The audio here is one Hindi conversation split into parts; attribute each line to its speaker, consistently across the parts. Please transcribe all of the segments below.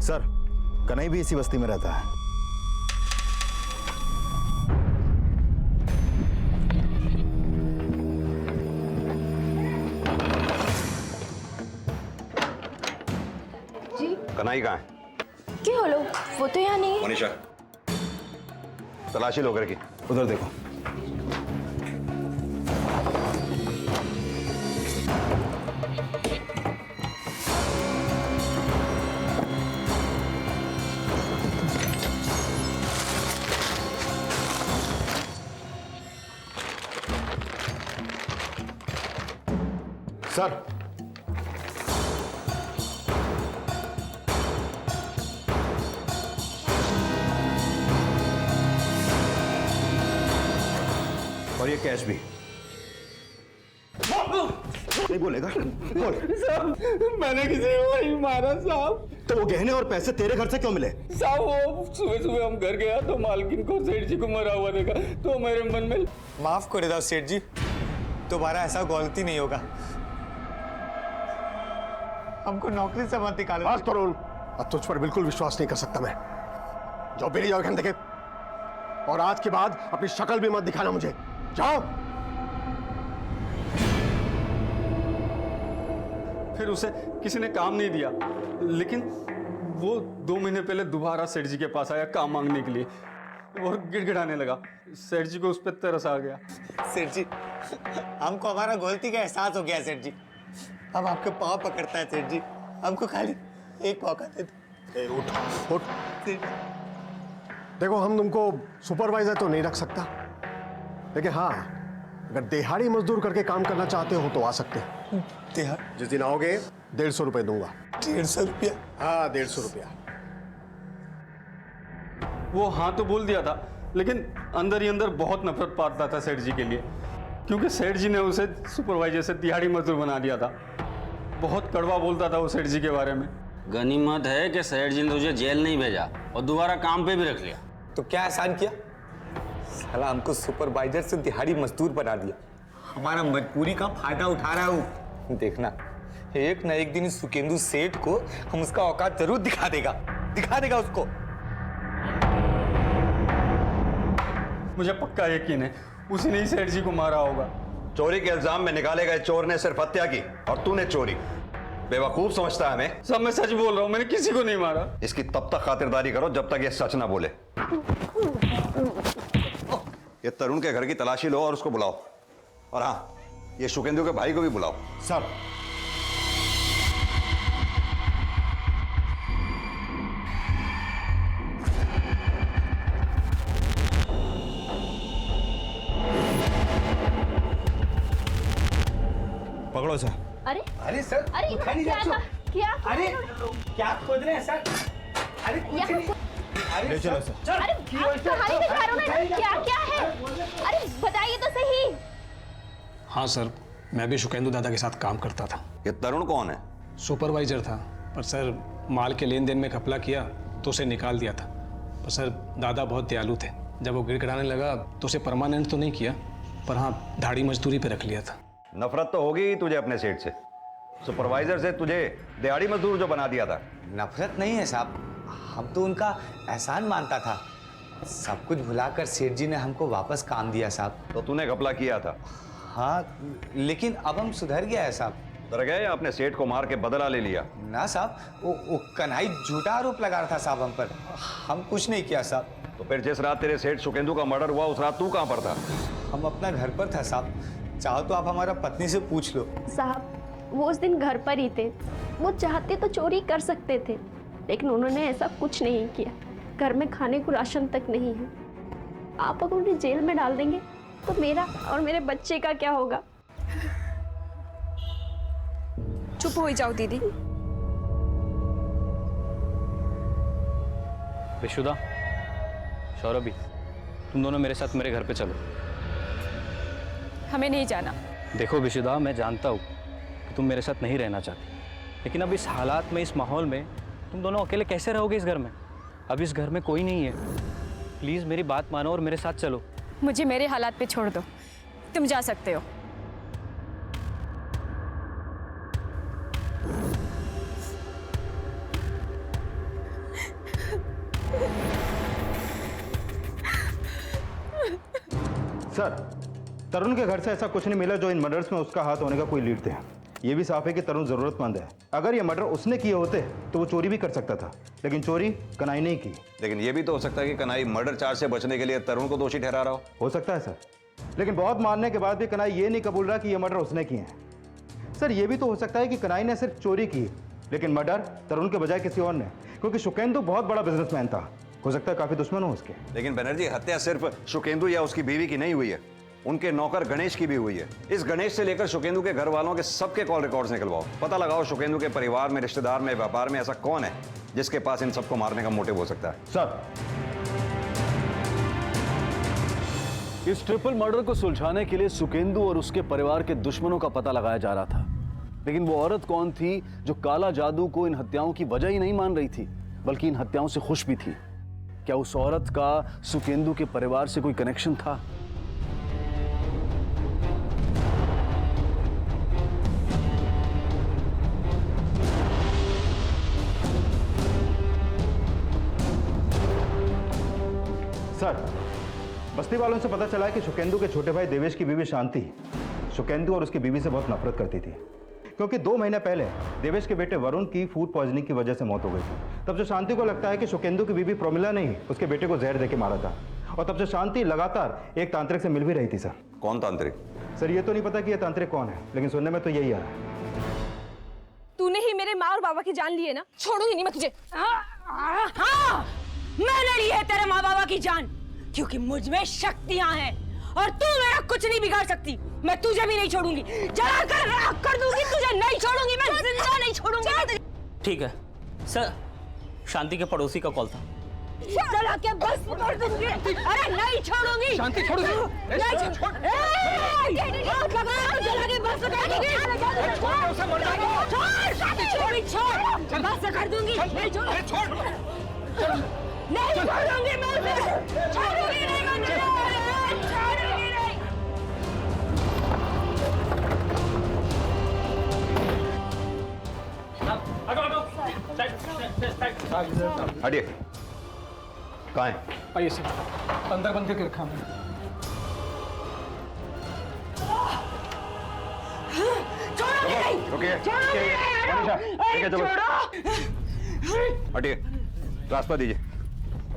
Speaker 1: सर, कन्हई भी इसी बस्ती में रहता है।
Speaker 2: जी
Speaker 3: कन्हई कहाँ है?
Speaker 2: क्या होलो? वो तो यहाँ नहीं है।
Speaker 3: मनीषा, तलाशी लो घर की।
Speaker 1: उधर देखो। सर,
Speaker 3: और ये कैश भी।
Speaker 1: नहीं बोलेगा? बोल।
Speaker 4: साहब, मैंने किसी को नहीं मारा साहब।
Speaker 1: तो वो गहने और पैसे तेरे घर से क्यों मिले?
Speaker 4: साहब, वो सुबह सुबह हम घर गया तो मालकिन को सेठ जी को मरा हुआ देखा, तो मेरे मन में।
Speaker 5: माफ कर दो सेठ जी, दोबारा ऐसा गलती नहीं होगा। हमको नौकरी से मत निकालो।
Speaker 6: बस तरुण, अब तुझ पर बिल्कुल विश्वास नहीं कर सकता मैं। जाओ बेरी जाओ, देखे, और आज के बाद अपनी शक्ल भी मत दिखाना मुझे। जाओ।
Speaker 4: फिर उसे किसी ने काम नहीं दिया, लेकिन वो 2 महीने पहले दोबारा सेठ जी के पास आया काम मांगने के लिए और गिड़गिड़ाने लगा। सेठ जी को उस पर तरस आ गया।
Speaker 5: सेठ जी, हमको हमारा गलती का एहसास हो गया सेठ जी। हम आपके पाँव पकड़ता है सेठ जी, हमको खाली एक मौका दे दो।
Speaker 6: उठ उठ। देखो, हम तुमको सुपरवाइजर तो नहीं रख सकता, लेकिन हाँ, अगर दिहाड़ी मजदूर करके काम करना चाहते हो तो आ सकते हो। जिस दिन आओगे 150 रुपए दूंगा।
Speaker 5: 150 रुपया?
Speaker 6: हाँ, 150 रुपया।
Speaker 4: वो हाँ तो बोल दिया था, लेकिन अंदर ही अंदर बहुत नफरत पाता था सेठ जी के लिए, क्योंकि सेठ जी ने उसे सुपरवाइजर से दिहाड़ी मजदूर बना दिया था। बहुत कड़वा बोलता था वो सेठ जी के बारे में।
Speaker 7: गनीमत है कि सेठ जी ने तुझे जेल नहीं भेजा और दोबारा काम पे भी रख लिया।
Speaker 5: तो क्या एहसान किया? साला हमको सुपरवाइजर से दिहाड़ी मजदूर बना दिया। हमारा मजबूरी का फायदा उठा रहा है वो। देखना, एक न एक दिन इस सुकेंदु सेठ को हम उसका औकात जरूर दिखा देगा उसको।
Speaker 4: मुझे पक्का यकीन है उसी ने ही सेठ जी को मारा होगा।
Speaker 3: चोरी के इल्जाम में निकाले गए चोर ने सिर्फ हत्या की और तूने चोरी। बेवकूफ समझता है हमें।
Speaker 4: सब मैं सच बोल रहा हूँ, मैंने किसी को नहीं मारा।
Speaker 3: इसकी तब तक खातिरदारी करो जब तक ये सच ना बोले। ये तरुण के घर की तलाशी लो और उसको बुलाओ, और हाँ, ये शुकेंदु के भाई को भी बुलाओ।
Speaker 6: सर,
Speaker 1: पकड़ो सर।
Speaker 2: अरे
Speaker 5: अरे सर,
Speaker 2: अरे क्या
Speaker 5: क्या खोद रहे हैं सर? अरे कुछ नहीं।
Speaker 1: ले चलो सर।
Speaker 2: अरे आप कहानी दिखा रहे हो ना, क्या है? अरे बताइए तो सही।
Speaker 8: हाँ सर, मैं भी शुकेंदु दादा के साथ काम करता था।
Speaker 3: ये तरुण कौन है?
Speaker 8: सुपरवाइजर था, पर सर माल के लेन देन में घपला किया तो उसे निकाल दिया था। पर सर दादा बहुत दयालु थे, जब वो गिड़गिड़ाने लगा तो उसे परमानेंट तो नहीं किया, पर हाँ दाढ़ी मजदूरी पे रख लिया था।
Speaker 3: नफरत तो होगी ही तुझे अपने सेठ से। सुपरवाइजर से तुझे दिहाड़ी मजदूर जो बना दिया था।
Speaker 5: नफरत नहीं है साहब, हम तो उनका एहसान मानता था। सब कुछ भुलाकर सेठ जी ने हमको वापस काम दिया साहब।
Speaker 3: तो तूने घपला किया था।
Speaker 5: हाँ, लेकिन अब हम सुधर गया है साहब।
Speaker 3: डर गए या अपने सेठ को मार के बदला ले लिया?
Speaker 5: ना साहब, वो कन्हई झूठा आरोप लगा रहा था साहब हम पर। हम कुछ नहीं किया साहब।
Speaker 3: तो फिर जिस रात तेरे सेठ शुकेंदु का मर्डर हुआ उस रात तू कहाँ पर था?
Speaker 5: हम अपना घर पर था साहब। चाहो तो आप हमारा पत्नी से पूछ लो।
Speaker 2: साहब, वो उस दिन घर पर ही थे। वो चाहते तो चोरी कर सकते थे, लेकिन उन्होंने ऐसा कुछ नहीं किया। घर में खाने को राशन तक नहीं है। आप अगर उन्हें जेल में डाल देंगे तो मेरा और मेरे बच्चे का क्या होगा?
Speaker 9: चुप हो जाओ दीदी।
Speaker 10: विशुदा, सौरभी, तुम दोनों मेरे साथ मेरे घर पे चलो।
Speaker 9: हमें नहीं जाना।
Speaker 10: देखो विशुदा, मैं जानता हूँ कि तुम मेरे साथ नहीं रहना चाहती, लेकिन अब इस हालात में, इस माहौल में तुम दोनों अकेले कैसे रहोगे इस घर में? अब इस घर में कोई नहीं है। प्लीज़ मेरी बात मानो और मेरे साथ चलो।
Speaker 9: मुझे मेरे हालात पे छोड़ दो, तुम जा सकते हो।
Speaker 1: सर, तरुण के घर से ऐसा कुछ नहीं मिला जो इन मर्डर्स में उसका हाथ होने का कोई लीड थे। ये भी साफ है कि तरुण जरूरतमंद है। अगर ये मर्डर उसने किए होते तो वो चोरी भी कर सकता था, लेकिन चोरी कनाई ने की।
Speaker 3: लेकिन ये भी तो हो सकता है कि कनाई मर्डर चार्ज से बचने के लिए तरुण को दोषी ठहरा रहा
Speaker 1: हो सकता है सर, लेकिन बहुत मानने के बाद भी कनाई ये नहीं कबूल रहा कि ये मर्डर उसने किए हैं। सर, ये भी तो हो सकता है कि कनाई ने सिर्फ चोरी की, लेकिन मर्डर तरुण के बजाय किसी और ने, क्योंकि शुकेंदु बहुत बड़ा बिजनेसमैन था। हो सकता है काफी दुश्मन हो उसके।
Speaker 3: लेकिन बनर्जी, हत्या सिर्फ शुकेंदु या उसकी बीवी की नहीं हुई है, उनके नौकर गणेश की भी हुई है। इस गणेश से लेकर शुकेंदु के घर वालों के सबके कॉल रिकॉर्ड्स निकलवाओ, पता लगाओ शुकेंदु के परिवार में, रिश्तेदार में, व्यापार में ऐसा कौन है जिसके पास इन सबको मारने का मोटिव हो सकता है।
Speaker 1: सर,
Speaker 11: इस ट्रिपल मर्डर को सुलझाने के लिए सुकेंदु और उसके परिवार के दुश्मनों का पता लगाया जा रहा था, लेकिन वो औरत कौन थी जो काला जादू को इन हत्याओं की वजह ही नहीं मान रही थी, बल्कि इन हत्याओं से खुश भी थी? क्या उस औरत का सुकेंदु के परिवार से कोई कनेक्शन था?
Speaker 1: सर, बस्ती वालों से पता चला है कि शुकेंदु के छोटे भाई देवेश की बीवी शांति शुकेंदु और उसकी बीवी से बहुत नफरत करती थी, क्योंकि 2 महीने पहले देवेश के बेटे वरुण की फूड पॉइजनिंग की वजह से मौत हो गई थी। तब से शांति को लगता है कि शुकेंदु की बीवी प्रोमिला ने ही उसके बेटे को जहर देके मारा था, और तब से शांति लगातार एक तांत्रिक से मिल भी रही थी। सर,
Speaker 3: कौन तांत्रिक?
Speaker 1: सर, ये तो नहीं पता कि यह तांत्रिक कौन है, लेकिन सुनने में तो यही आ रहा है।
Speaker 9: तूने ही मेरे माँ और बाबा की जान ली है ना, छोड़ूंगी नहीं मैं तुझे। हाँ, मैंने ली है तेरे माँ बाबा की जान, क्योंकि मुझ में शक्तियां हैं और तू मेरा कुछ नहीं बिगाड़ सकती। मैं तुझे भी नहीं छोड़ूंगी, जला कर राख कर दूंगी, तुझे नहीं छोड़ूंगी, मैं जिंदा नहीं छोड़ूंगी।
Speaker 12: ठीक है सर, शांति के पड़ोसी का कॉल था।
Speaker 9: जला के बस कर दूंगी। अरे नहीं छोड़ूंगी। शांति छोड़ दे। नहीं छोड़। हाथ लगा, जला के बस कर दूंगी। छोड़ उसे, मर जाएगा। छोड़ शांति, छोड़ बस कर दूंगी। नहीं छोड़, नहीं छोड़ूंगी मैं उसे, छोड़ूंगी नहीं मैं, छोड़ूंगी नहीं।
Speaker 3: हटिए। कहाँ है?
Speaker 8: आइए सर, अंदर बंद करके रखा हमने।
Speaker 9: छोड़ूंगी नहीं।
Speaker 3: रुकिए।
Speaker 9: छोड़ो।
Speaker 3: हटिए, रास्ता दीजिए।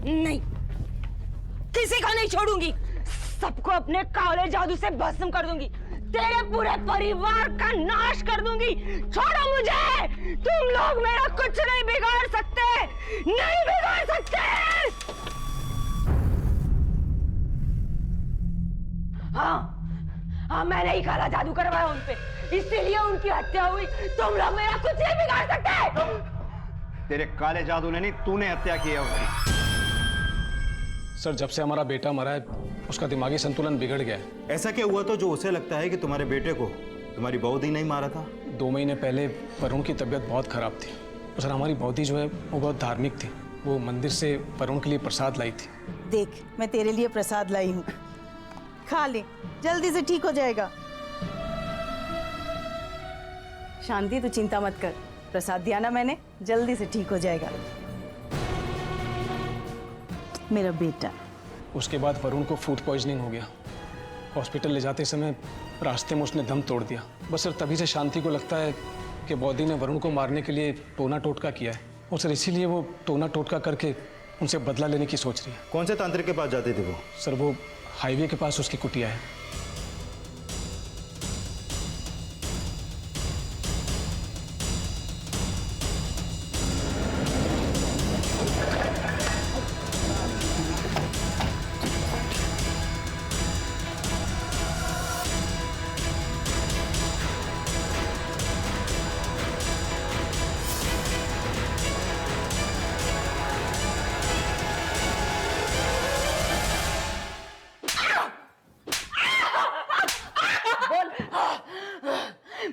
Speaker 9: नहीं, किसी को नहीं छोड़ूंगी, सबको अपने काले जादू से भस्म कर दूंगी, तेरे पूरे परिवार का नाश कर दूंगी। छोड़ो मुझे, तुम लोग मेरा कुछ नहीं बिगाड़ सकते, नहीं बिगाड़ सकते। हाँ, मैंने ही काला जादू करवाया उन पे, इसीलिए उनकी हत्या हुई। तुम लोग मेरा कुछ नहीं बिगाड़ सकते।
Speaker 3: तेरे काले जादू ने नहीं, तूने हत्या की है उसकी।
Speaker 8: सर, जब से हमारा बेटा मरा है उसका दिमागी संतुलन बिगड़ गया है।
Speaker 1: ऐसा क्या हुआ तो जो उसे लगता है कि तुम्हारे बेटे को तुम्हारी बहू नहीं मारा था?
Speaker 8: 2 महीने पहले वरुण की तबीयत बहुत खराब थी। सर, हमारी बहू जो है वो बहुत धार्मिक थी, वो मंदिर से वरुण के लिए प्रसाद लाई थी।
Speaker 13: देख, मैं तेरे लिए प्रसाद लाई हूँ, खा ले, जल्दी से ठीक हो जाएगा। शांति, तू चिंता मत कर, प्रसाद दिया ना मैंने, जल्दी से ठीक हो जाएगा मेरा बेटा।
Speaker 8: उसके बाद वरुण को फूड पॉइजनिंग हो गया। हॉस्पिटल ले जाते समय रास्ते में उसने दम तोड़ दिया। बस सर, तभी से शांति को लगता है कि बॉडी ने वरुण को मारने के लिए टोना टोटका किया है, और सर इसीलिए वो टोना टोटका करके उनसे बदला लेने की सोच रही है।
Speaker 1: कौन से तांत्रिक के पास जाती थी वो?
Speaker 8: सर, वो हाईवे के पास उसकी कुटिया है।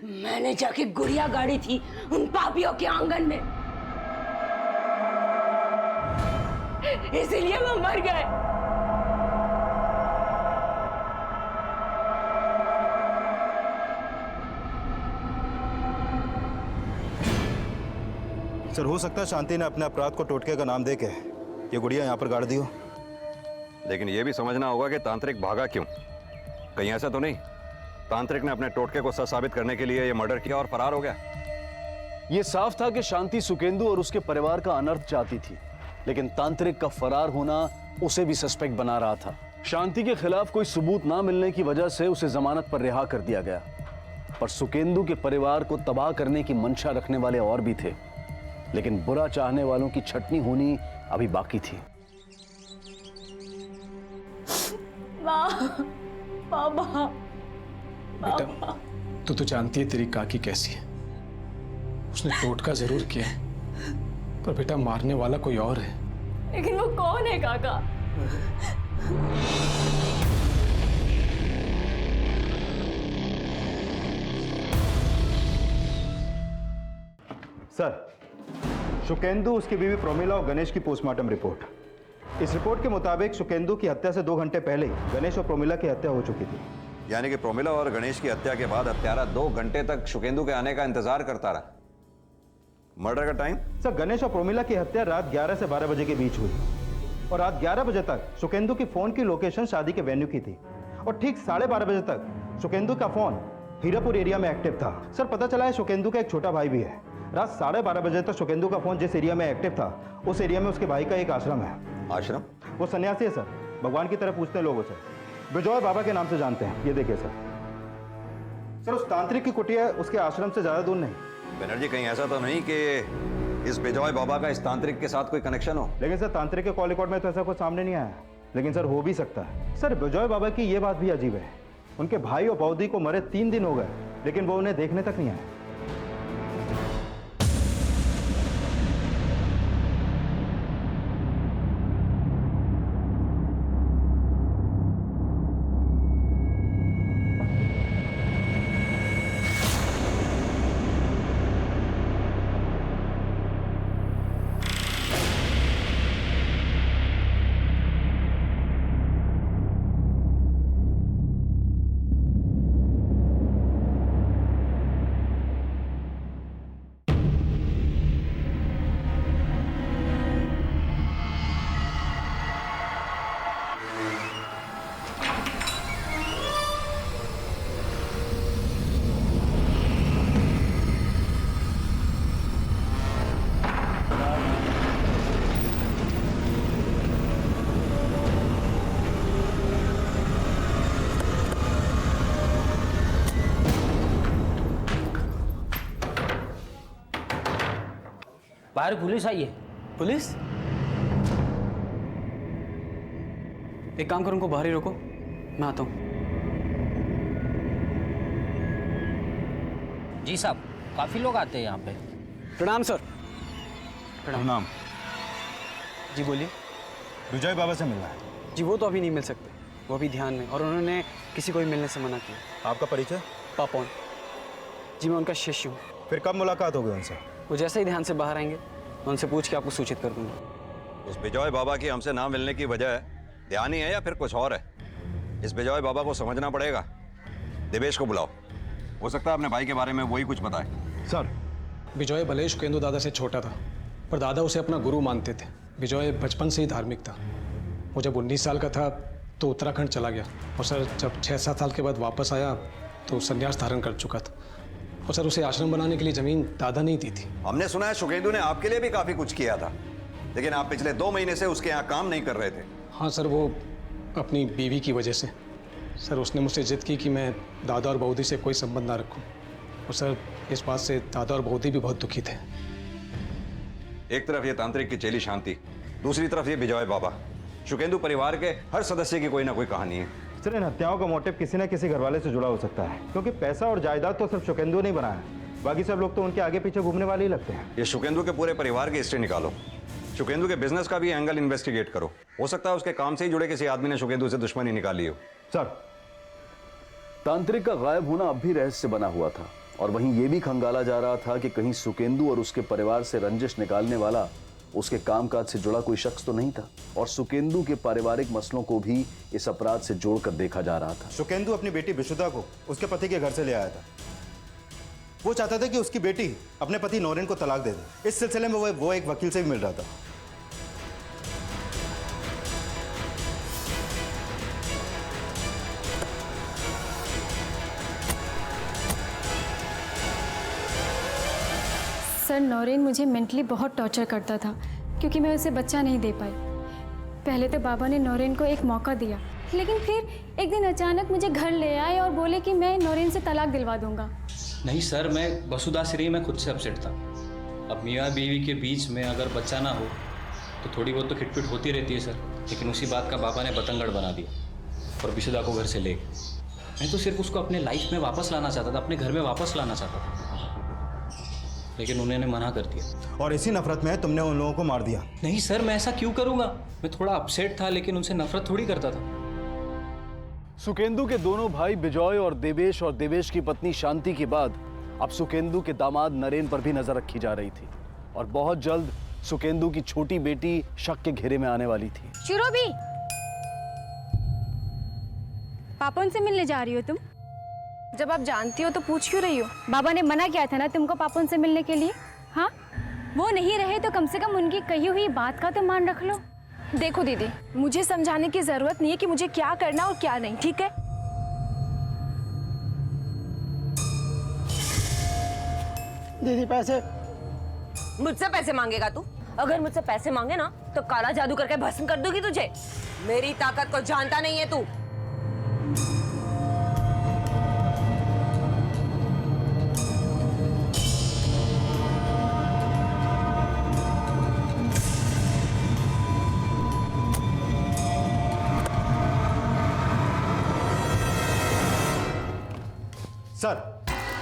Speaker 9: मैंने जाके गुड़िया गाड़ी थी उन पापियों के आंगन में, इसीलिए वो मर गए।
Speaker 1: सर, हो सकता है शांति ने अपने अपराध को टोटके का नाम देके ये गुड़िया यहाँ पर गाड़ दी हो।
Speaker 3: लेकिन ये भी समझना होगा कि तांत्रिक भागा क्यों। कहीं ऐसा तो नहीं तांत्रिक ने अपने टोटके को सच साबित करने के लिए ये मर्डर किया और फरार हो गया?
Speaker 11: यह साफ था कि शांति सुकेंदु और उसके परिवार का अनर्थ चाहती थी, लेकिन तांत्रिक का फरार होना उसे भी सस्पेक्ट बना रहा था। शांति के खिलाफ कोई सबूत ना मिलने की वजह से उसे जमानत पर रिहा कर दिया गया, पर सुकेंदु के परिवार को तबाह करने की मंशा रखने वाले और भी थे, लेकिन बुरा चाहने वालों की छटनी होनी अभी बाकी थी।
Speaker 9: बाबा,
Speaker 8: बेटा, तू तो जानती है तेरी काकी कैसी है। उसने टोटका जरूर किया है, पर बेटा मारने वाला कोई और है।
Speaker 9: लेकिन वो कौन है काका?
Speaker 1: सर, शुकेंदु, उसकी बीवी प्रोमिला और गणेश की पोस्टमार्टम रिपोर्ट। इस रिपोर्ट के मुताबिक शुकेंदु की हत्या से 2 घंटे पहले ही गणेश और प्रोमिला की हत्या हो चुकी थी।
Speaker 3: यानी कि प्रोमिला और गणेश की हत्या के बाद हत्यारा 2 घंटे तक शुकेंदु के आने का इंतजार करता रहा। मर्डर का टाइम?
Speaker 1: सर, गणेश और प्रोमिला की हत्या रात 11 से 12 बजे के बीच हुई और रात 11 बजे तक शुकेंदु की फोन की लोकेशन शादी के वेन्यू की थी और ठीक 12:30 बजे तक शुकेंदु का फोन हीरापुर एरिया में एक्टिव था। सर, पता चला है शुकेंदु का एक छोटा भाई भी है। रात 12:30 बजे तक शुकेंदु का फोन जिस एरिया में एक्टिव था उस एरिया में उसके भाई का एक आश्रम है।
Speaker 3: आश्रम?
Speaker 1: वो सन्यासी है सर, भगवान की तरह पूछते हैं लोगों से, विजय बाबा के नाम से जानते हैं। ये देखिए सर, उस तांत्रिक की कुटिया उसके आश्रम से ज्यादा दूर नहीं।
Speaker 3: बनर्जी, कहीं ऐसा तो नहीं कि इस बिजॉय बाबा का इस तांत्रिक के साथ कोई कनेक्शन हो?
Speaker 1: लेकिन सर, तांत्रिक के कॉल रिकॉर्ड में तो ऐसा कुछ सामने नहीं आया, लेकिन सर हो भी सकता है। सर, बिजॉय बाबा की ये बात भी अजीब है, उनके भाई और बौदी को मरे 3 दिन हो गए, लेकिन वो उन्हें देखने तक नहीं आए।
Speaker 12: बाहर पुलिस आई है।
Speaker 4: पुलिस? एक काम करो, उनको बाहर ही रोको, मैं आता हूँ।
Speaker 12: जी साहब, काफी लोग आते हैं यहाँ पे।
Speaker 4: प्रणाम सर।
Speaker 1: प्रणाम।
Speaker 4: जी बोलिए।
Speaker 1: विजय बाबा से मिलना है।
Speaker 4: जी वो तो अभी नहीं मिल सकते, वो अभी ध्यान में, और उन्होंने किसी को भी मिलने से मना किया।
Speaker 1: आपका परिचय?
Speaker 4: पापौन। जी मैं उनका शिष्य हूँ।
Speaker 1: फिर कब मुलाकात होगी उनसे?
Speaker 4: वो जैसे ही ध्यान से बाहर आएंगे मैं उनसे पूछ के आपको सूचित कर दूंगा।
Speaker 3: उस बिजॉय बाबा की हमसे ना मिलने की वजह ध्यान ही है या फिर कुछ और है? इस बिजॉय बाबा को समझना पड़ेगा। देवेश को बुलाओ, हो सकता है अपने भाई के बारे में वही कुछ बताए।
Speaker 8: सर, विजय भले ही शुकेंदु दादा से छोटा था, पर दादा उसे अपना गुरु मानते थे। विजय बचपन से ही धार्मिक था। वो जब 19 साल का था तो उत्तराखंड चला गया, और सर जब 6-7 साल के बाद वापस आया तो संन्यास धारण कर चुका था। और सर उसे आश्रम बनाने के लिए जमीन दादा ने ही दी थी।
Speaker 3: हमने सुना है शुकेंदु ने आपके लिए भी काफी कुछ किया था, लेकिन आप पिछले 2 महीने से उसके यहाँ काम नहीं कर रहे थे।
Speaker 8: हाँ सर, वो अपनी बीवी की वजह से। सर उसने मुझसे जिद की कि मैं दादा और बहूदी से कोई संबंध ना रखूं, और सर इस बात से दादा और बहूदी भी बहुत दुखी थे।
Speaker 3: एक तरफ ये तांत्रिक की चेली शांति, दूसरी तरफ ये बिजॉय बाबा। शुकेंदु परिवार के हर सदस्य की कोई ना कोई कहानी है।
Speaker 1: सर, इन हत्याओं का मोटिव किसी न किसी घरवाले से जुड़ा हो सकता है, क्योंकि पैसा और जायदाद तो सिर्फ शुकेंदु नहीं बनाया, बाकी सब लोग तो उनके आगे पीछे घूमने वाले ही लगते हैं।
Speaker 3: ये शुकेंदु के पूरे परिवार की हिस्ट्री निकालो, शुकेंदु के बिजनेस का भी एंगल इन्वेस्टिगेट करो। हो सकता है उसके काम से ही जुड़े किसी आदमी ने शुकेंदु से दुश्मनी निकाली हो।
Speaker 1: सर,
Speaker 11: तांत्रिक का गायब होना अब भी रहस्य बना हुआ था, और वहीं यह भी खंगाला जा रहा था कि कहीं सुकेंदु और उसके परिवार से रंजिश निकालने वाला उसके कामकाज से जुड़ा कोई शख्स तो नहीं था, और सुकेंदु के पारिवारिक मसलों को भी इस अपराध से जोड़कर देखा जा रहा था।
Speaker 1: शुकेंदु अपनी बेटी विशुद्धा को उसके पति के घर से ले आया था। वो चाहता था कि उसकी बेटी अपने पति नौरेन को तलाक दे दे। इस सिलसिले में वो एक वकील से भी मिल रहा था।
Speaker 14: सर, नौरीन मुझे मेंटली बहुत टॉर्चर करता था क्योंकि मैं उसे बच्चा नहीं दे पाई। पहले तो बाबा ने नौरीन को एक मौका दिया, लेकिन फिर एक दिन अचानक मुझे घर ले आए और बोले कि मैं नौरीन से तलाक दिलवा दूंगा।
Speaker 10: नहीं सर, मैं वसुधा से नहीं, मैं खुद से अपसेट था। अब मियाँ बीवी के बीच में अगर बच्चा ना हो तो थोड़ी बहुत तो खिटपिट होती रहती है सर, लेकिन उसी बात का बाबा ने बतंगड़ बना दिया और विशुदा को घर से ले गए। मैं तो सिर्फ उसको अपने लाइफ में वापस लाना चाहता था, अपने घर में वापस लाना चाहता था, लेकिन उन्होंने मना कर दिया।
Speaker 1: और इसी नफरत में तुमने उन लोगों को मार दिया।
Speaker 10: नहीं सर, मैं ऐसा क्यों करूँगा? मैं थोड़ा अपसेट था, लेकिन उनसे नफरत थोड़ी करता था।
Speaker 11: सुकेंदु के दोनों भाई बिजॉय और देवेश की पत्नी शांति के बाद अब सुकेंदु के दामाद नरेन पर भी नजर रखी जा रही थी और बहुत जल्द सुकेंदु की छोटी बेटी शक के घेरे में आने वाली थी।
Speaker 14: शुरू पापा उनसे मिलने जा रही हो तुम?
Speaker 9: जब आप जानती हो तो पूछ क्यों रही हो?
Speaker 14: बाबा ने मना किया था ना तुमको पापा उनसे मिलने के लिए। हाँ, वो नहीं रहे तो कम से कम उनकी कही हुई बात का तो मान रख लो।
Speaker 9: देखो दीदी, मुझे समझाने की जरूरत नहीं है कि मुझे क्या करना और क्या नहीं, ठीक है?
Speaker 6: दीदी पैसे।
Speaker 9: मुझसे पैसे मांगेगा तू? अगर मुझसे पैसे मांगे ना तो काला जादू करके भस्म कर दूंगी तुझे। मेरी ताकत को जानता नहीं है तू।
Speaker 1: सर,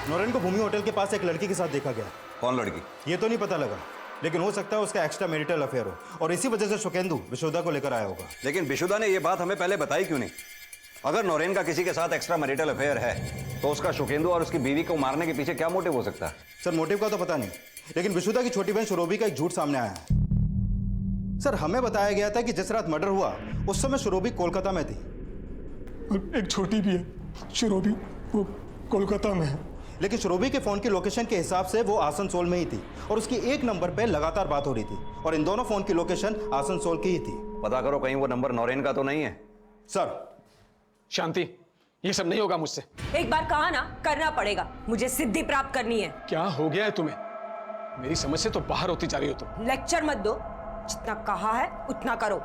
Speaker 1: नौरेन को भूमि होटल के पास एक लड़की के साथ देखा गया।
Speaker 3: कौन लड़की?
Speaker 1: ये तो नहीं पता लगा, लेकिन हो सकता है उसका एक्स्ट्रा मैरिटल अफेयर हो और इसी वजह से सुकेंदु विशुदा को लेकर आया होगा।
Speaker 3: लेकिन विशुदा ने यह बात हमें पहले बताई क्यों नहीं? अगर नौरेन का किसी के साथ एक्स्ट्रा मैरिटल अफेयर है तो उसका सुकेंदु और उसकी बीवी को मारने के पीछे क्या मोटिव हो सकता है?
Speaker 1: सर, मोटिव का तो पता नहीं, लेकिन विशुदा की छोटी बहन शुरोबी का एक झूठ सामने आया है। सर, हमें बताया गया था कि जिस रात मर्डर हुआ उस समय शुरोबी कोलकाता में थी।
Speaker 6: एक छोटी भी है शुरोबी, वो कोलकाता में है।
Speaker 1: लेकिन शुरोबी के फोन की लोकेशन के हिसाब से वो आसनसोल में ही थी और उसकी एक नंबर पे लगातार बात हो रही थी और इन दोनों फोन की लोकेशन आसनसोल की ही थी।
Speaker 3: पता करो कहीं वो नंबर नौरेन का तो नहीं है।
Speaker 1: सर,
Speaker 8: शांति, ये सब नहीं होगा मुझसे।
Speaker 9: एक बार कहा ना, करना पड़ेगा। मुझे सिद्धि प्राप्त करनी है।
Speaker 8: क्या हो गया है तुम्हें? मेरी समझ से तो बाहर होती जा रही हो तुम।
Speaker 9: लेक्चर मत दो, जितना कहा है उतना करो।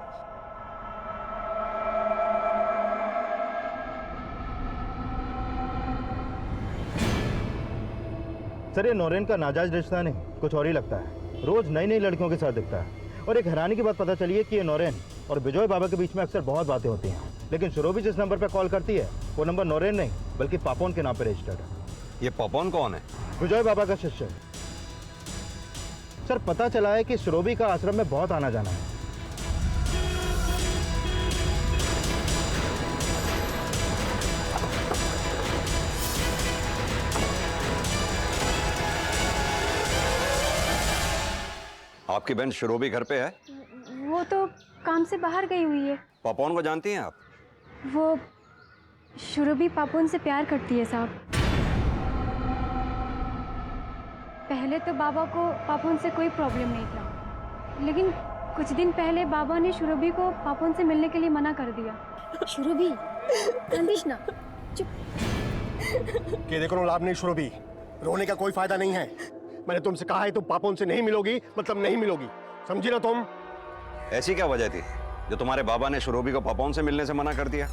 Speaker 1: सर, ये नौरेन का नाजायज रिश्ता नहीं, कुछ और ही लगता है। रोज नई नई लड़कियों के साथ दिखता है और एक हैरानी की बात पता चली है कि ये नौरेन और बिजॉय बाबा के बीच में अक्सर बहुत बातें होती हैं, लेकिन शुरोबी जिस नंबर पर कॉल करती है वो नंबर नौरेन नहीं बल्कि पापोन के नाम पर रजिस्टर्ड है।
Speaker 3: ये पापोन कौन है?
Speaker 1: बिजॉय बाबा का शिष्य। सर, पता चला है कि शुरोबी का आश्रम में बहुत आना जाना है।
Speaker 3: आपकी बहन शुरोबी घर पे है?
Speaker 14: वो तो काम से बाहर गई हुई है।
Speaker 3: पापोन को जानती हैं आप?
Speaker 14: वो शुरूबी पापोन से प्यार करती है साहब। पहले तो बाबा को पापोन से कोई प्रॉब्लम नहीं था, लेकिन कुछ दिन पहले बाबा ने शुरूबी को पापोन से मिलने के लिए मना कर दिया। शुरूबी, कांदिश ना, चुप।
Speaker 6: कि देखो लाभ नहीं शुरूबी, रोने का कोई फायदा नहीं है। मैंने तुमसे कहा है तुम पापोन से नहीं मिलोगी, मतलब नहीं मिलोगी, समझी ना तुम?
Speaker 3: ऐसी क्या वजह थी जो तुम्हारे बाबा ने शुरोबी को पापोन से मिलने से मना कर दिया?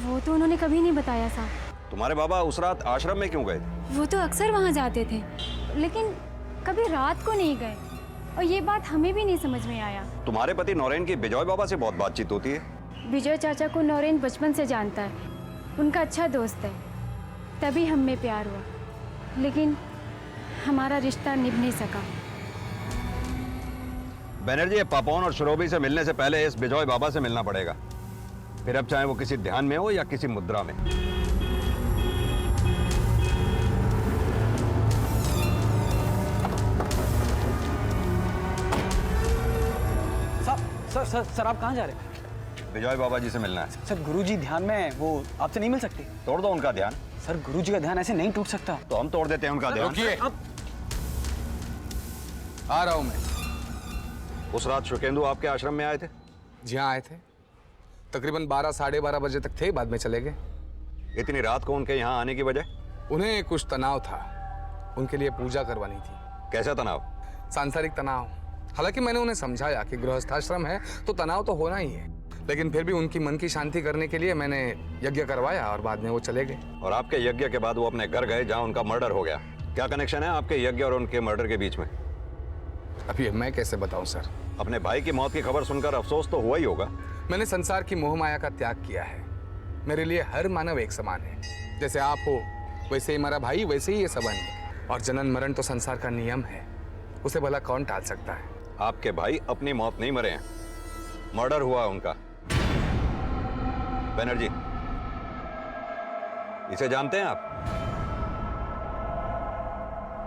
Speaker 14: वो तो उन्होंने कभी नहीं बताया साहब।
Speaker 3: तुम्हारे बाबा उस रात आश्रम में क्यों गए?
Speaker 14: वो तो अक्सर वहाँ जाते थे, लेकिन कभी रात को नहीं गए और ये बात हमें भी नहीं समझ में आया।
Speaker 3: तुम्हारे पति नौरेन की बिजॉय बाबा से बहुत बातचीत होती है।
Speaker 14: विजय चाचा को नौरेन बचपन से जानता है, उनका अच्छा दोस्त है, तभी हम में प्यार हुआ, लेकिन हमारा रिश्ता निभ नहीं सका।
Speaker 3: बनर्जी, पापोन और शुरोबी से मिलने से पहले इस बिजॉय बाबा से मिलना पड़ेगा, फिर अब चाहे वो किसी ध्यान में हो या किसी मुद्रा में।
Speaker 10: सर आप कहाँ जा रहे हैं?
Speaker 3: बिजॉय बाबा जी से मिलना है।
Speaker 10: सर गुरुजी ध्यान में है, वो आपसे नहीं मिल सकते।
Speaker 3: तोड़ दो उनका ध्यान।
Speaker 10: सर गुरुजी का ध्यान ऐसे नहीं टूट सकता।
Speaker 3: तो हम तोड़ देते हैं उनका ध्यान।
Speaker 5: रुकिए, आ रहा हूं मैं।
Speaker 3: उस रात शुकेंदु आपके आश्रम में आए थे?
Speaker 5: जी हाँ, आए थे। तकरीबन 12 साढ़े 12 बजे तक थे, बाद में चले गए।
Speaker 3: इतनी रात को उनके यहाँ आने की वजह?
Speaker 5: उन्हें कुछ तनाव था, उनके लिए पूजा करवानी थी।
Speaker 3: कैसा तनाव?
Speaker 15: सांसारिक तनाव। हालांकि मैंने उन्हें समझाया कि गृहस्थाश्रम है तो तनाव तो होना ही है, लेकिन फिर भी उनकी मन की शांति करने के लिए मैंने यज्ञ करवाया और बाद में वो चले गए।
Speaker 3: और आपके यज्ञ के बाद वो अपने घर गए जहां उनका मर्डर हो गया। क्या कनेक्शन है आपके यज्ञ और उनके मर्डर के बीच में?
Speaker 15: अभी मैं कैसे बताऊं सर?
Speaker 3: अपने भाई की मौत की खबर सुनकर अफसोस तो हुआ ही होगा।
Speaker 15: मैंने संसार की मोह माया का त्याग किया है। मेरे लिए हर मानव एक समान है। जैसे आप हो वैसे ही हमारा भाई, वैसे ही ये सबन। और जनन मरण तो संसार का नियम है, उसे भला कौन टाल सकता है?
Speaker 3: आपके भाई अपनी मौत नहीं मरे हैं, मर्डर हुआ उनका। बनर्जी, इसे जानते हैं आप?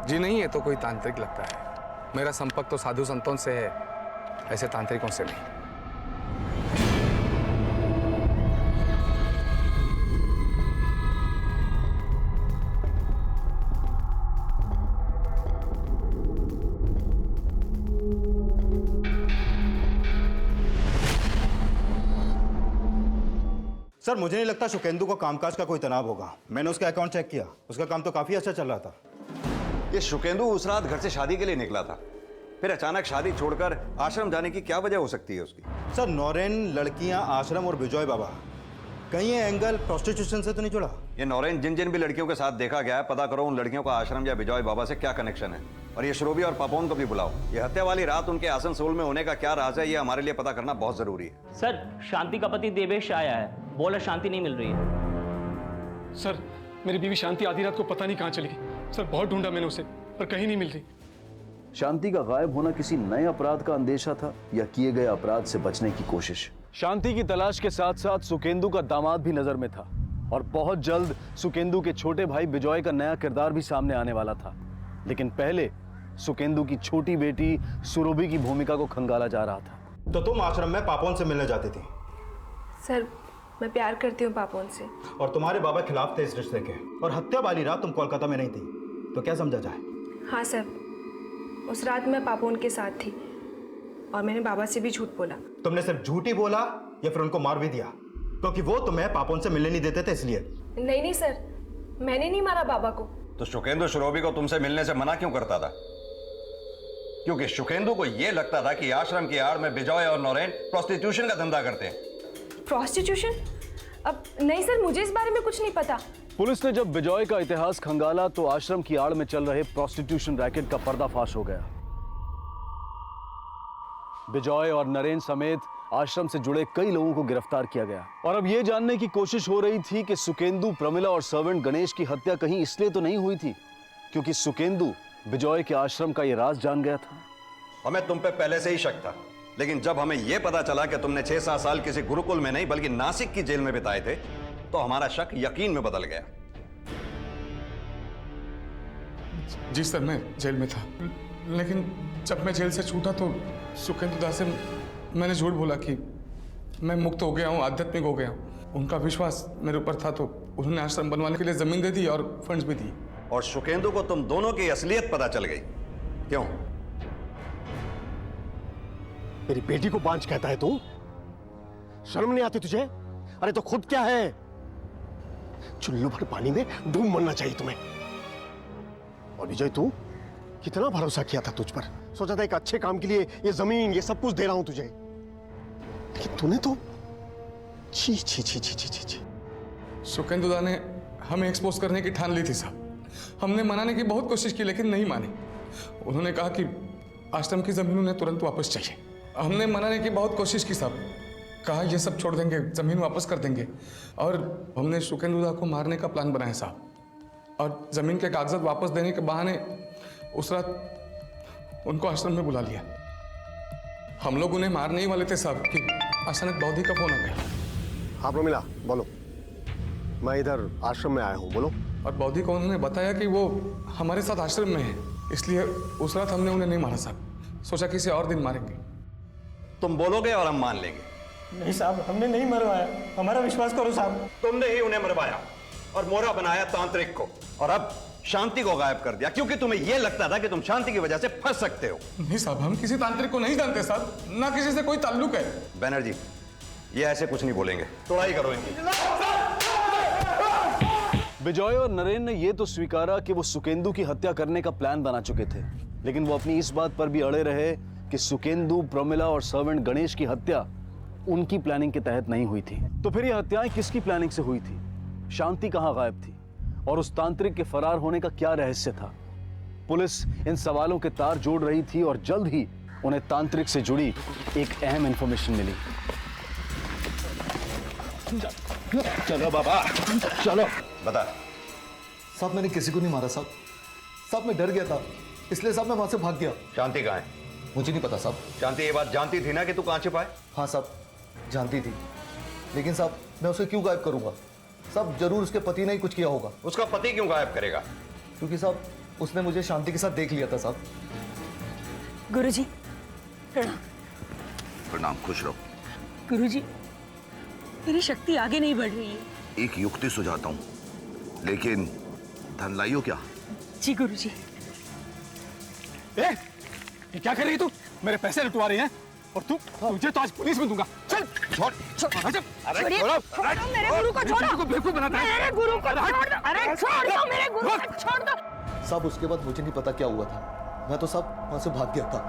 Speaker 15: जी नहीं, ये तो कोई तांत्रिक लगता है। मेरा संपर्क तो साधु संतों से है, ऐसे तांत्रिकों से नहीं।
Speaker 1: सर, मुझे नहीं लगता शुकेंदु को कामकाज का कोई तनाव होगा। मैंने उसका अकाउंट चेक किया, उसका काम तो काफी अच्छा चल रहा था।
Speaker 3: ये शुकेंदु उस रात घर से शादी के लिए निकला था, फिर अचानक शादी छोड़कर आश्रम जाने की क्या वजह हो सकती है उसकी?
Speaker 1: सर, नौरेन, लड़कियां, आश्रम और विजय बाबा, कहीं ये एंगल प्रोस्टिट्यूशन से तो नहीं जुड़ा?
Speaker 3: ये नौरेन जिन जिन भी लड़कियों के साथ देखा गया है, पता करो उन लड़कियों का आश्रम या विजय बाबा से क्या कनेक्शन है। और ये श्रोबी और पापोन को भी बुलाओ। ये हत्या वाली रात उनके आसनसोल में होने का क्या राज है, ये हमारे लिए पता करना बहुत जरूरी है।
Speaker 12: सर, शांति का पति देवेश आया है, बोला शांति नहीं मिल रही है।
Speaker 8: सर, मेरी बीवी शांति आधी रात को पता नहीं कहाँ चली गई। सर, बहुत ढूंढा मैंने उसे, पर कहीं नहीं मिल रही।
Speaker 11: शांति का गायब होना किसी नए अपराध का अंदेशा था या किए गए अपराध से बचने की कोशिश? शांति की तलाश के साथ साथ सुकेंदु का दामाद भी नजर में था और बहुत जल्द सुकेंदु के छोटे भाई विजय का नया किरदार भी सामने आने वाला था। लेकिन पहले सुकेंदु की छोटी बेटी सुरभि की भूमिका को खंगाला जा रहा था।
Speaker 1: तो तुम आश्रम में पापोन से मिलने जाती थी?
Speaker 16: सर, मैं प्यार करती हूँ पापोन से।
Speaker 1: और तुम्हारे बाबा खिलाफ थे इस रिश्ते के, और हत्या वाली रात तुम कोलकाता में नहीं थी, तो क्या समझा जाए?
Speaker 16: हाँ सर, उस रात मैं पापोन के साथ थी और मैंने बाबा से भी झूठ बोला।
Speaker 1: तुमने सिर्फ झूठ ही बोला या फिर उनको मार भी दिया? क्योंकि वो तुम्हें पापोन से मिलने नहीं देते थे इसलिए।
Speaker 16: नहीं सर, मैंने नहीं मारा बाबा को।
Speaker 3: तो शुकेंदु श्रोबी को तुमसे मिलने से मना क्यों करता था? क्योंकि शुकेंदु को यह लगता था कि आश्रम की आड़ में विजय और नौरेन प्रोस्टिट्यूशन का धंधा करते हैं।
Speaker 16: प्रोस्टिट्यूशन? अब नहीं सर, मुझे इस बारे में कुछ नहीं पता।
Speaker 11: पुलिस ने जब विजय का इतिहास खंगाला तो आश्रम की आड़ में चल रहे प्रोस्टिट्यूशन रैकेट का पर्दाफाश हो गया। विजय और नरेन समेत आश्रम से जुड़े कई लोगों को गिरफ्तार किया गया और अब यह जानने की कोशिश हो रही थी कि सुकेंदु, प्रमिला और सर्वेंट गणेश की हत्या कहीं इसलिए तो नहीं हुई थी क्योंकि सुकेंदु विजय के आश्रम का यह राज जान गया था।
Speaker 3: हमें तुम पे पहले से ही शक था, लेकिन जब हमें यह पता चला कि तुमने 6-7 साल किसी गुरुकुल में नहीं बल्कि नासिक की जेल में बिताए थे, तो हमारा शक यकीन में बदल गया।
Speaker 15: जी सर, मैं जेल में था, लेकिन जब मैं जेल से छूटा तो सुकेंदु दास से मैंने झूठ बोला कि मैं मुक्त हो गया हूँ, आध्यात्मिक हो गया हूँ। उनका विश्वास मेरे ऊपर था तो उन्होंने आश्रम बनवाने के लिए जमीन दे दी और फंड्स भी दी।
Speaker 3: और शुकेंदु को तुम दोनों की असलियत पता चल गई। क्यों?
Speaker 6: मेरी बेटी को बांझ कहता है तू? शर्म नहीं आती तुझे? अरे तो खुद क्या है? चुल्लू भर पानी में डूब मरना चाहिए तुम्हें। और विजय, तू कितना भरोसा किया था तुझ पर, सोचा था एक अच्छे काम के लिए ये जमीन, ये सब कुछ दे रहा हूं तुझे, लेकिन तूने तो छी छी छी छी छी छी।
Speaker 15: सुकेंदु दा ने हमें एक्सपोज करने की ठान ली थी साहब। हमने मनाने की बहुत कोशिश की लेकिन नहीं माने। उन्होंने कहा कि आश्रम की जमीन उन्हें तुरंत वापस चाहिए। हमने मनाने की बहुत कोशिश की साहब, कहा ये सब छोड़ देंगे, जमीन वापस कर देंगे। और हमने सुकेंदु दा को मारने का प्लान बनाया साहब, और जमीन के कागजात वापस देने के बहाने उस रात उनको आश्रम में बुला लिया। हम लोग उन्हें मारने ही वाले थे साहब कि अचानक बौद्धि का फोन आ गया।
Speaker 6: हाँ प्रमिला, बोलो। मैं इधर आश्रम में आया हूँ, बोलो।
Speaker 15: और बौद्धि को उन्होंने बताया कि वो हमारे साथ आश्रम में है, इसलिए उस रात हमने उन्हें नहीं मारा साहब, सोचा किसी और दिन मारेंगे।
Speaker 3: तुम बोलोगे और हम मान लेंगे।
Speaker 17: नहीं साहब, हमने नहीं मरवाया, हमारा विश्वास करो साहब।
Speaker 3: तुमने ही उन्हें मरवाया और मोहरा बनाया तांत्रिक को, और अब शांति को गायब कर दिया क्योंकि तुम्हें यह लगता था कि तुम शांति की वजह से फंस सकते हो।
Speaker 15: नहीं साहब, हम किसी तांत्रिक को नहीं जानते साहब, ना किसी से कोई ताल्लुक है।
Speaker 3: बैनर्जी, ये ऐसे कुछ नहीं बोलेंगे, तोड़ाई करो इनकी।
Speaker 11: विजय और नरेन ने यह तो स्वीकारा कि वो सुकेंदु की हत्या करने का प्लान बना चुके थे, लेकिन वो अपनी इस बात पर भी अड़े रहे कि सुकेंदु, प्रमिला और सर्वेंट गणेश की हत्या उनकी प्लानिंग के तहत नहीं हुई थी। तो फिर ये हत्याएं किसकी प्लानिंग से हुई थी? शांति कहां गायब थी? और उस तांत्रिक के फरार होने का क्या रहस्य था? पुलिस इन सवालों के तार जोड़ रही थी और जल्द ही उन्हें तांत्रिक से जुड़ी एक अहम इंफॉर्मेशन मिली।
Speaker 18: चलो बाबा, चलो।
Speaker 3: बता।
Speaker 18: साहब मैंने किसी को नहीं मारा साहब। साहब मैं डर गया था, इसलिए साहब मैं वहां से भाग गया।
Speaker 3: शांति कहाँ है?
Speaker 18: मुझे नहीं पता साहब।
Speaker 3: शांति ये बात जानती थी ना कि तू कहाँ छिपाए?
Speaker 18: हाँ साहब, जानती थी, लेकिन साहब मैं उसे क्यों गायब करूंगा? साहब जरूर उसके पति ने ही कुछ किया होगा।
Speaker 3: उसका पति क्यों गायब करेगा?
Speaker 18: क्योंकि साहब उसने मुझे शांति के साथ देख लिया था साहब।
Speaker 9: गुरुजी प्रणाम।
Speaker 19: प्रणाम, खुश रहो।
Speaker 9: गुरुजी मेरी शक्ति आगे नहीं बढ़ रही है।
Speaker 19: एक युक्ति सुझाता हूं, लेकिन धन लाइयो क्या?
Speaker 9: जी गुरुजी।
Speaker 8: ये क्या कर रही तू? मेरे पैसे लुटवा रही है और तुझे तो आज पुलिस में दूंगा। चल छोड़।
Speaker 9: छोड़िए, छोड़ो मेरे गुरु को, छोड़ो।
Speaker 8: बेवकूफ बनाता है।
Speaker 9: मेरे गुरु को छोड़ दो। अरे छोड़ दो मेरे गुरु को, छोड़ दो।
Speaker 18: साहब उसके बाद मुझे नहीं पता क्या हुआ था, मैं तो साहब वहां से भाग गया था।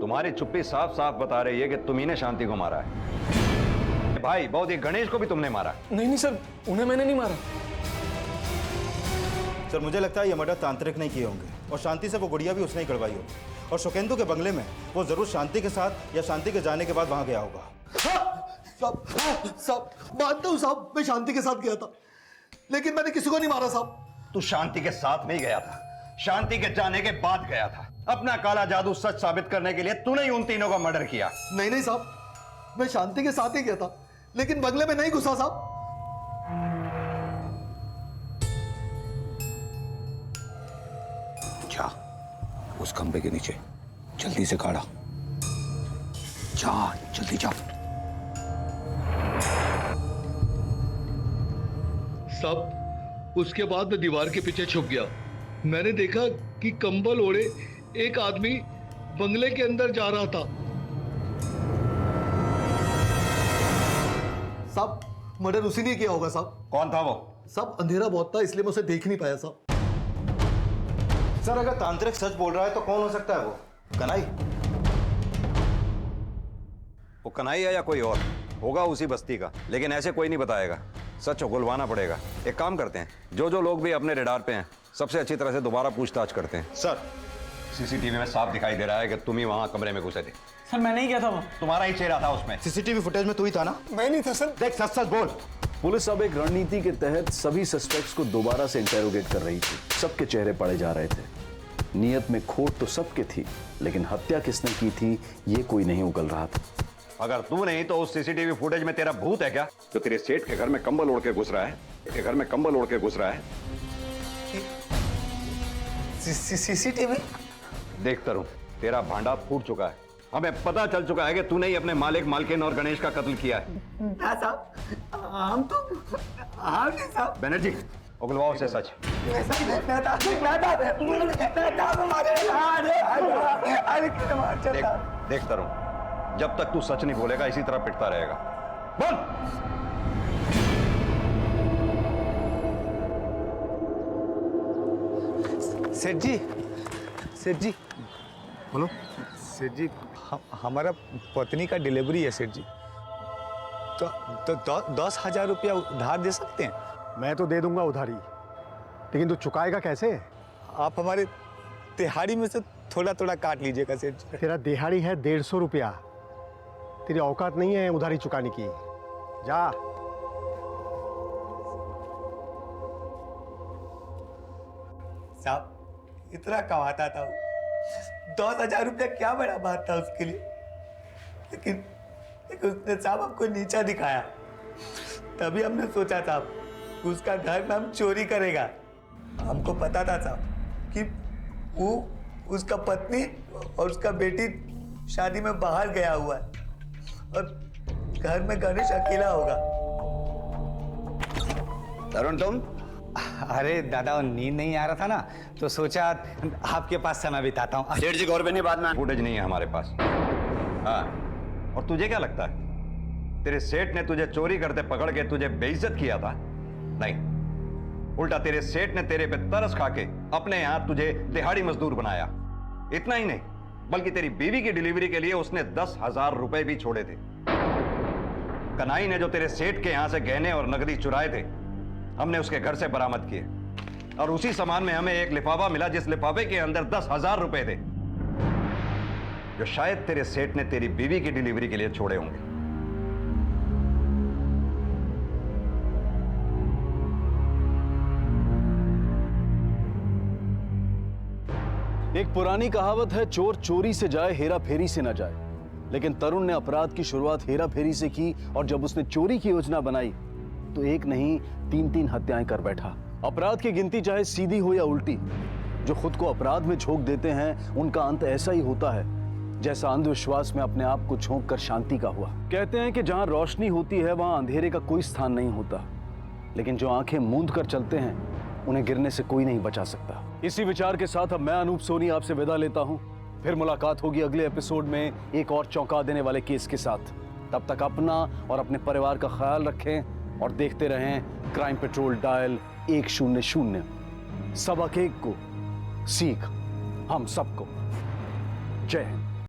Speaker 3: तुम्हारी चुप्पी साफ साफ बता रही है कि तुम ही ने शांति को मारा है। भाई बहुत, ये गणेश को भी तुमने मारा।
Speaker 17: नहीं सर, उन्हें मैंने नहीं मारा।
Speaker 1: सर मुझे लगता है ये मर्डर तांत्रिक नहीं किए होंगे और शांति से वो गुड़िया भी उसने ही करवाई होगी। और सुकेंदु के बंगले में वो जरूर शांति के साथ या शांति के जाने के बाद वहां गया होगा।
Speaker 18: साहब मानता हूं साहब, मैं शांति के साथ गया था, लेकिन मैंने किसी को नहीं मारा साहब।
Speaker 3: तू शांति के साथ नहीं गया था, शांति के जाने के बाद गया था। अपना काला जादू सच साबित करने के लिए तूने ही उन तीनों का मर्डर किया।
Speaker 18: नहीं साहब, मैं शांति के साथ ही गया था, लेकिन बंगले में नहीं घुसा साहब।
Speaker 19: जा उस खंबे के नीचे जल्दी से खड़ा जा, जल्दी जा।
Speaker 20: साहब उसके बाद मैं दीवार के पीछे छुप गया। मैंने देखा कि कंबल ओढ़े एक आदमी बंगले के अंदर जा रहा था।
Speaker 18: साहब मर्डर उसी ने किया होगा साहब।
Speaker 3: कौन था वो?
Speaker 18: साहब अंधेरा बहुत था, इसलिए मैं उसे देख नहीं पाया साहब।
Speaker 1: सर अगर तांत्रिक सच बोल रहा है तो कौन हो सकता है वो? कन्हई?
Speaker 3: वो कन्हई है या कोई और होगा उसी बस्ती का, लेकिन ऐसे कोई नहीं बताएगा। सच उगलवाना पड़ेगा। एक काम करते हैं, जो जो लोग भी अपने रेडार पे हैं सबसे अच्छी तरह से दोबारा पूछताछ करते हैं।
Speaker 1: सर
Speaker 3: सीसीटीवी में साफ दिखाई दे रहा है कि तुम ही वहां कमरे में घुसे थे।
Speaker 17: सर मैं नहीं गया था वहां।
Speaker 3: तुम्हारा ही चेहरा था उसमें।
Speaker 1: सीसीटीवी फुटेज में तू ही था ना?
Speaker 17: मैं नहीं था सर।
Speaker 1: देख सच सच बोल।
Speaker 11: पुलिस अब एक रणनीति के तहत सभी सस्पेक्ट्स को दोबारा से इंटेरोगेट कर रही थी। सबके चेहरे पड़े जा रहे थे। नियत में खोट तो सबके थी, लेकिन हत्या किसने की थी ये कोई नहीं उगल रहा था।
Speaker 3: अगर तू नहीं तो उस सीसीटीवी फुटेज में तेरा भूत है क्या, जो तेरे सेठ के घर में कंबल ओढ़ के घुस रहा है? के घर में कंबल ओढ़ के घुस रहा है।
Speaker 5: सीसीटीवी
Speaker 3: देखता रहूं, तेरा भांडा फूट चुका है। हमें पता चल चुका है कि तूने ही अपने मालिक, मालकिन और गणेश का कत्ल किया है।
Speaker 5: ना साहब, हम तो नहीं साहब।
Speaker 3: बनर्जी उगलवाओ से सच। देखता रहूं, जब तक तू सच नहीं बोलेगा इसी तरह पिटता रहेगा। बोल।
Speaker 5: सेठ जी बोलो। सेठ जी हमारा पत्नी का डिलीवरी है सेठ जी, तो 10,000 रुपया उधार दे सकते हैं?
Speaker 6: मैं तो दे दूंगा उधारी, लेकिन तू चुकाएगा कैसे?
Speaker 5: आप हमारे दिहाड़ी में से थोड़ा थोड़ा काट लीजिएगा सेठ जी।
Speaker 6: तेरा दिहाड़ी है 150 रुपया, तेरी औकात नहीं है उधारी चुकाने की। जा।
Speaker 5: साहब इतना कमाता था, 10,000 रुपया क्या बड़ा बात था उसके लिए, लेकिन उसने साहब हमको नीचा दिखाया। तभी हमने सोचा साहब उसका घर में हम चोरी करेगा। हमको पता था साहब कि वो उसका पत्नी और उसका बेटी शादी में बाहर गया हुआ है और घर में गणेश अकेला होगा।
Speaker 3: तरुण तुम?
Speaker 5: अरे दादा नींद नहीं आ रहा था ना, तो सोचा आपके पास समय बिताता हूँ।
Speaker 3: सेठ जी गौर नहीं, बाद में फुटेज नहीं है हमारे पास। हाँ, और तुझे क्या लगता है तेरे सेठ ने तुझे चोरी करते पकड़ के तुझे बेइज्जत किया था? नहीं, उल्टा तेरे सेठ ने तेरे पे तरस खा के अपने यहां तुझे दिहाड़ी मजदूर बनाया। इतना ही नहीं, बल्कि तेरी बीवी की डिलीवरी के लिए उसने 10,000 रुपए भी छोड़े थे। कनाई ने जो तेरे सेठ के यहां से गहने और नकदी चुराए थे, हमने उसके घर से बरामद किए, और उसी सामान में हमें एक लिफाफा मिला, जिस लिफाफे के अंदर 10,000 रुपए थे, जो शायद तेरे सेठ ने तेरी बीवी की डिलीवरी के लिए छोड़े होंगे।
Speaker 11: एक पुरानी कहावत है, चोर चोरी से जाए हेरा फेरी से ना जाए। लेकिन तरुण ने अपराध की शुरुआत हेरा फेरी से की, और जब उसने चोरी की योजना बनाई तो एक नहीं 3-3 हत्याएं कर बैठा। अपराध की गिनती चाहे सीधी हो या उल्टी, जो खुद को अपराध में झोंक देते हैं उनका अंत ऐसा ही होता है जैसा अंधविश्वास में अपने आप को झोंक कर शांति का हुआ। कहते हैं कि जहां रोशनी होती है वहां अंधेरे का कोई स्थान नहीं होता, लेकिन जो आंखें मूंद कर चलते हैं उन्हें गिरने से कोई नहीं बचा सकता। इसी विचार के साथ अब मैं अनूप सोनी आपसे विदा लेता हूं। फिर मुलाकात होगी अगले एपिसोड में एक और चौंका देने वाले केस के साथ। तब तक अपना और अपने परिवार का ख्याल रखें और देखते रहें क्राइम पेट्रोल डायल 100। सब एक को सीख हम सबको। जय हिंद।